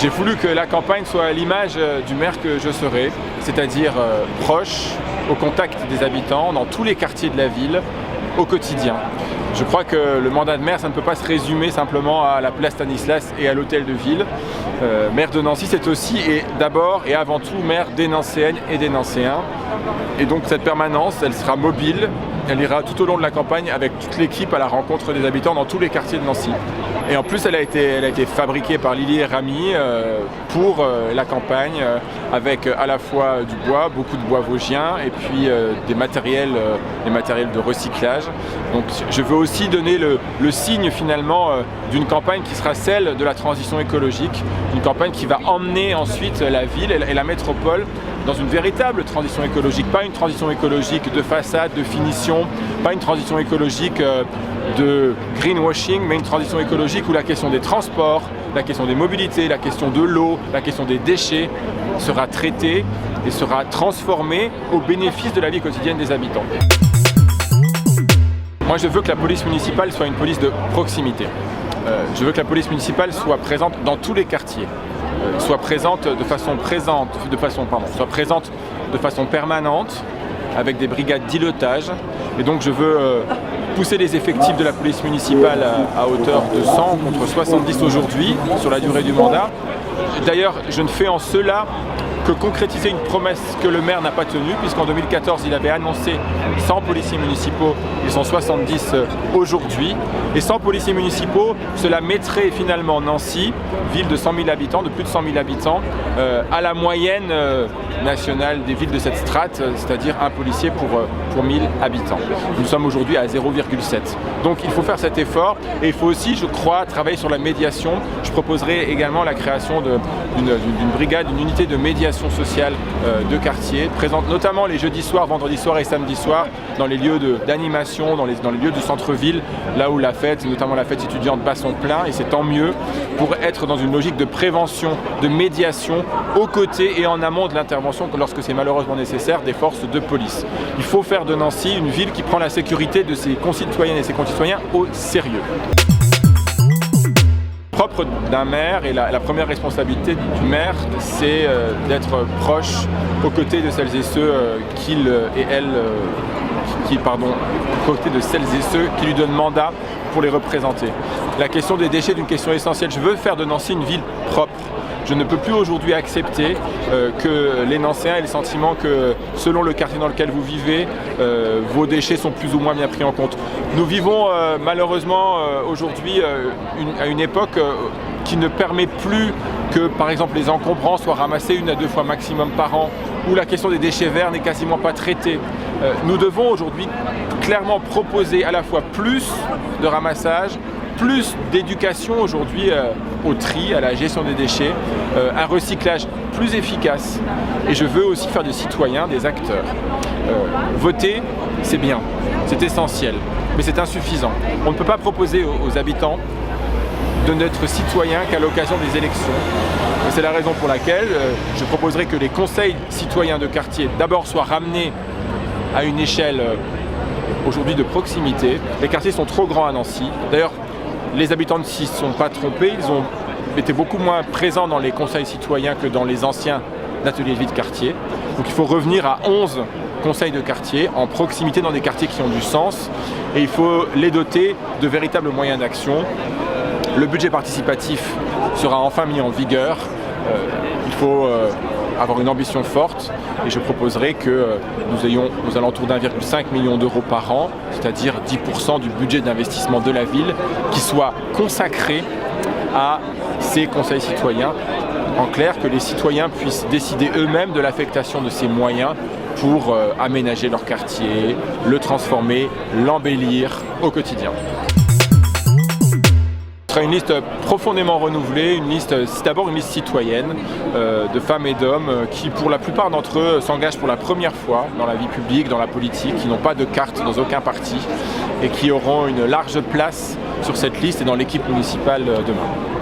J'ai voulu que la campagne soit à l'image du maire que je serai, c'est-à-dire proche, au contact des habitants, dans tous les quartiers de la ville, au quotidien. Je crois que le mandat de maire, ça ne peut pas se résumer simplement à la place Stanislas et à l'hôtel de ville. Maire de Nancy, c'est aussi et d'abord et avant tout maire des Nancéennes et des Nancéens. Et donc cette permanence, elle sera mobile, elle ira tout au long de la campagne avec toute l'équipe à la rencontre des habitants dans tous les quartiers de Nancy. Et en plus, elle a été fabriquée par Lily et Rami pour la campagne, avec à la fois du bois, beaucoup de bois vosgien, et puis des matériels de recyclage. Donc je veux aussi donner le signe finalement d'une campagne qui sera celle de la transition écologique, une campagne qui va emmener ensuite la ville et la métropole dans une véritable transition écologique, pas une transition écologique de façade, de finition, pas une transition écologique de greenwashing, mais une transition écologique où la question des transports, la question des mobilités, la question de l'eau, la question des déchets sera traitée et sera transformée au bénéfice de la vie quotidienne des habitants. Moi, je veux que la police municipale soit une police de proximité. Je veux que la police municipale soit présente dans tous les quartiers, soit présente de façon permanente, avec des brigades d'îlotage. Et donc je veux pousser les effectifs de la police municipale à hauteur de 100 contre 70 aujourd'hui sur la durée du mandat. D'ailleurs, je ne fais en cela que concrétiser une promesse que le maire n'a pas tenue, puisqu'en 2014 il avait annoncé 100 policiers municipaux, ils sont 70 aujourd'hui. Et 100 policiers municipaux, cela mettrait finalement Nancy, ville de 100 000 habitants, de plus de 100 000 habitants, à la moyenne nationale des villes de cette strate, c'est-à-dire un policier pour 1000 habitants. Nous sommes aujourd'hui à 0,7. Donc il faut faire cet effort et il faut aussi, je crois, travailler sur la médiation. Je proposerai également la création d'une brigade, d'une unité de médiation sociale de quartier, présente notamment les jeudis soirs, vendredis soirs et samedis soirs dans les lieux d'animation, dans les lieux du centre-ville, là où la fête, notamment la fête étudiante, bat son plein, et c'est tant mieux pour être dans une logique de prévention, de médiation, aux côtés et en amont de l'intervention, lorsque c'est malheureusement nécessaire, des forces de police. Il faut faire de Nancy une ville qui prend la sécurité de ses concitoyennes et ses concitoyens au sérieux. Propre d'un maire, et la première responsabilité du maire, c'est d'être proche aux côtés de celles et ceux aux côtés de celles et ceux qui lui donnent mandat pour les représenter. La question des déchets est une question essentielle. Je veux faire de Nancy une ville propre. Je ne peux plus aujourd'hui accepter que les Nancéens aient le sentiment que selon le quartier dans lequel vous vivez, vos déchets sont plus ou moins bien pris en compte. Nous vivons malheureusement aujourd'hui à une époque qui ne permet plus que par exemple les encombrants soient ramassés 1 à 2 fois maximum par an, où la question des déchets verts n'est quasiment pas traitée. Nous devons aujourd'hui clairement proposer à la fois plus de ramassage, plus d'éducation aujourd'hui au tri, à la gestion des déchets, un recyclage plus efficace. Et je veux aussi faire des citoyens des acteurs. Voter, c'est bien, c'est essentiel, mais c'est insuffisant. On ne peut pas proposer aux habitants de n'être citoyens qu'à l'occasion des élections. Et c'est la raison pour laquelle je proposerai que les conseils citoyens de quartier d'abord soient ramenés à une échelle aujourd'hui de proximité. Les quartiers sont trop grands à Nancy. D'ailleurs, les habitants de Nancy ne se sont pas trompés, ils ont été beaucoup moins présents dans les conseils citoyens que dans les anciens ateliers de vie de quartier. Donc il faut revenir à 11 conseils de quartier en proximité dans des quartiers qui ont du sens, et il faut les doter de véritables moyens d'action. Le budget participatif sera enfin mis en vigueur. Il faut avoir une ambition forte, et je proposerai que nous ayons aux alentours d'1,5 million d'euros par an, c'est-à-dire 10% du budget d'investissement de la ville, qui soit consacré à ces conseils citoyens. En clair, que les citoyens puissent décider eux-mêmes de l'affectation de ces moyens pour aménager leur quartier, le transformer, l'embellir au quotidien. Ce sera une liste profondément renouvelée, une liste, c'est d'abord une liste citoyenne de femmes et d'hommes qui, pour la plupart d'entre eux, s'engagent pour la première fois dans la vie publique, dans la politique, qui n'ont pas de carte dans aucun parti et qui auront une large place sur cette liste et dans l'équipe municipale demain.